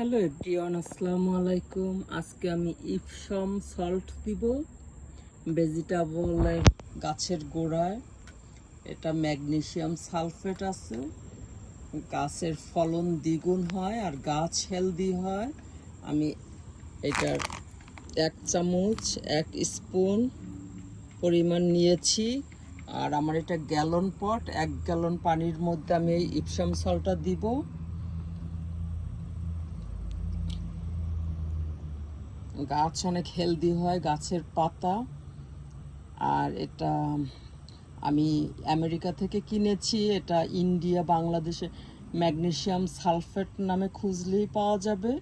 Hello everyone, আসসালামু আলাইকুম। আজকে আমি ইপসম সল্ট দিব ভেজিটেবলের গাছের গোড়ায়। এটা ম্যাগনেসিয়াম সালফেট আছে, গাছের ফলন দ্বিগুণ হয় আর গাছ হেলদি হয়। আমি এটার 1 চামচ 1 স্পুন পরিমাণ নিয়েছি। আর আমার এটা গ্যালন পট, 1 গ্যালন পানির মধ্যে আমি এই ইপসম সল্টটা দিব। গাছ অনেক হেলদি হয়, গাছের পাতা। আর এটা আমি আমেরিকা থেকে কিনেছি। এটা ইন্ডিয়া, বাংলাদেশে ম্যাগনেসিয়াম সালফেট নামে খুঁজলেই পাওয়া যাবে।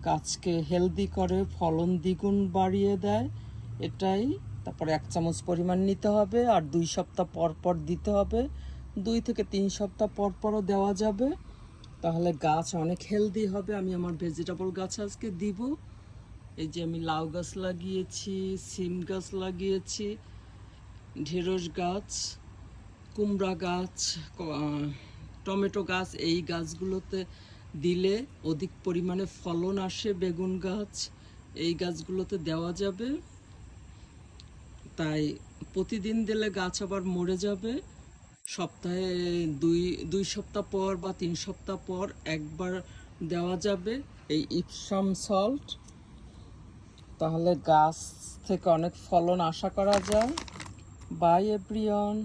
গাছকে হেলদি করে, ফলন দ্বিগুণ বাড়িয়ে দেয় এটাই। তারপরে 1 চামচ পরিমাণ নিতে হবে আর 2 সপ্তাহ পর পর দিতে হবে। 2 থেকে 3 সপ্তাহ পর পরও দেওয়া যাবে, তাহলে গাছ অনেক হেলদি হবে। আমি আমার ভেজিটেবল গাছ আজকে দিব। এই যে আমি লাউ গাছ লাগিয়েছি, সিম গাছ লাগিয়েছি, ঢেঁড়স গাছ, কুমড়া গাছ, টমেটো গাছ। এই গাছগুলোতে দিলে অধিক পরিমাণে ফলন আসে। বেগুন গাছ, এই গাছগুলোতে দেওয়া যাবে। তাই প্রতিদিন দিলে গাছ আবার মরে যাবে। সপ্তাহে দুই সপ্তাহ পর বা 3 সপ্তাহ পর একবার দেওয়া যাবে এই ইপসাম সল্ট। তাহলে গাছ থেকে অনেক ফলন আশা করা যায়। By everyone.